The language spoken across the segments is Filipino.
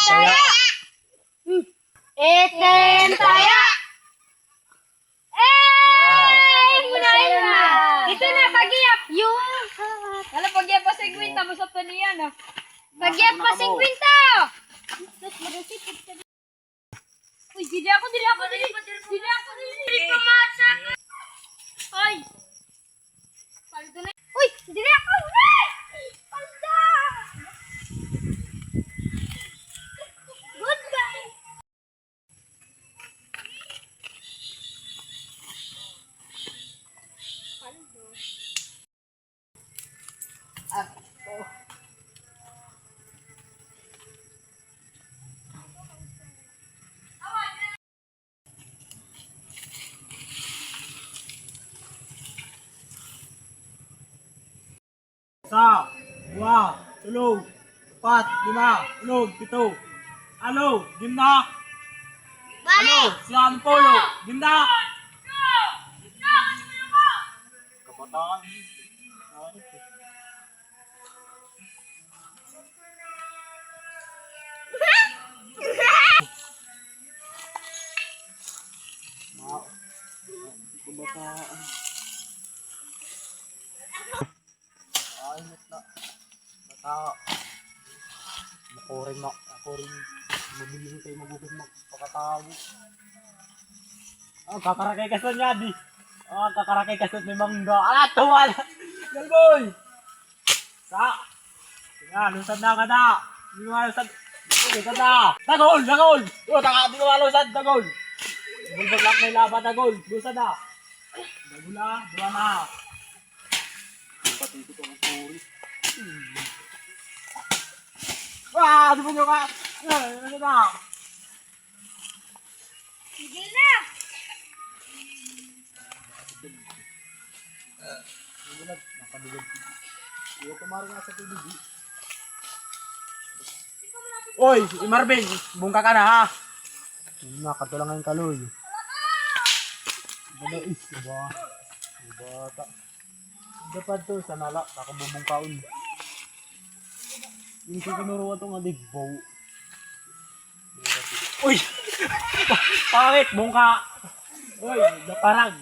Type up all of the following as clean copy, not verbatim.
taya. Itim taya. Munahin na. Ito na, pagyap. Yung. Wala, pagyap pa 50. Masap pa niya, no? Pagyap pa 50. Uy, dili ako. Dili pamasa. Ay. Paldo na. Uy, dili ako. Paldo. Goodbye. Isa, dua, tulog, apat, lima, ulog, pito. Ano? Gimna? Ano? Siyam, polo. Gimna? Kabataan. Kabataan. Ayos na. Bata. Ako rin mabilis kayo magugas magpakatawo. Kakarakay ka sa niya di. Kakarakay ka sa may mangga. Tuwal! Galboy! Sa! Sige, lusad na ka na. Hindi mo lusad. Lusad na. Dagol! Di mo lusad, dagol. Bulbag lang may laban, dagol. Lusad na. Dagula, dua na. Pati ito ang puri. Di mo nyo ka! Ano na? Sige na. Nakabigod. Iyo kumaro nga sa tubig. Oy, si Marvin, bungka ka na ha. Nakatulang nga yung kaloy. Bada is, diba? Bata. Dapat to, sa nala, kakabubungkaon. Yung kinuruan itong aligbaw. Uy! Pangit, bungka! Uy, naparag.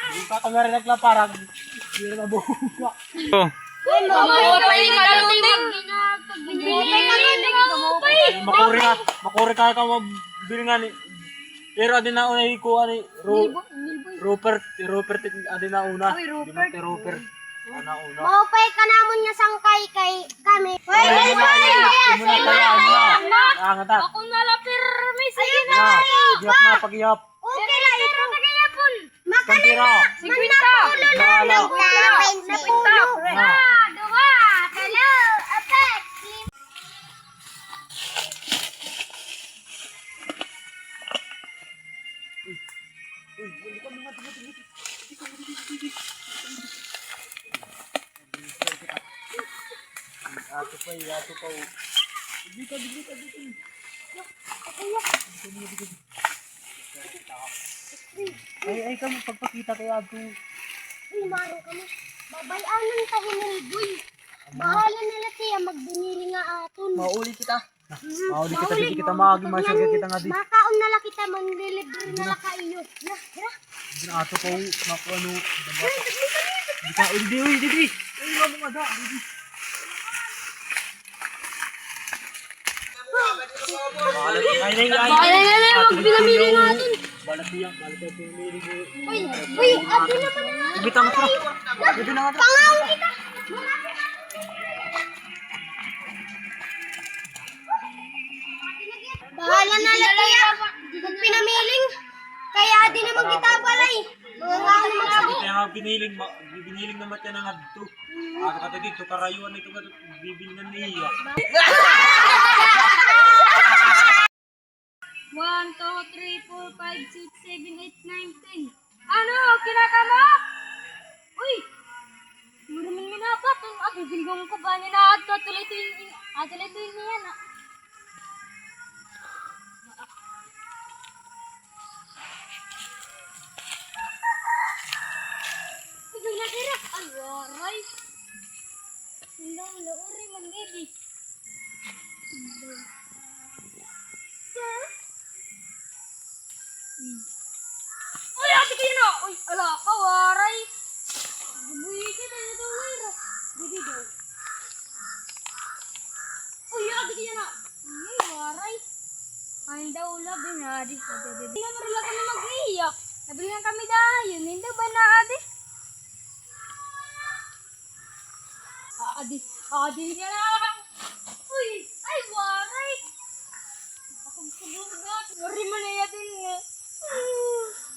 Bungka ka nga rin naglaparag. Hindi na nabungka. Makuri ka mabili nga ni. Pero adi na una ikuha ni Rupert adi na una. Rupert. Ana una. Maupay ka namon nga sangkay kay kami. Ako nalapir, may sige na. Giyap na, pag-giyap. Okay lang ito. Tagayapon. Kantira. Sigwita. Bahala. Napinta. Dua. Talo. Apat. Ato pa. Dito. Ay, kamo pagpakita kay Ato. Uy, maro ka mo. Babayan ng tahimong boy. Bahala na lang siya magbinili nga aton. Mauli kita. Di kita magi-masyag kita nga di. Makaon na lang kita, manlilibre na lang kayo. Na, tira. Din ato pa naku ano. Di ka, di. Uy, mo nga da. Ay, magpinamili natin. Balat niya, pinamili ko. Uy, ate naman na. Ibita mo pro. Ibita na nga. Pangaon kita. Bahala na lang kaya. Kung pinamiling, kaya di naman kita balay. Mga nga naman sa Kaya nga biniling naman yan ang adto. Kata dito, karayuan ito ka bibilingan niya. 1, 2, 3, 4, 5, 6, 7, 8, 9, 10. Ano? Kinakama? Uy! Muraman minapat. At bilgong ko ba niya na at tuloy-tuloy niya na. Sige na tira. Ay, waray. Hindi, lauri man, baby. Uy, ala ka, waray. Bubuitin na ito, wira. Didi daw. Uy, adi kaya na. Uy, waray. Kain daw labi na, adi. Hindi na marila kami mag-iiyak. Nabili na kami dahil. Hindi ba na, adi? Adi kaya na. Uy, ay, waray. Akong subugat. Wari mo na yatin nga. Oh.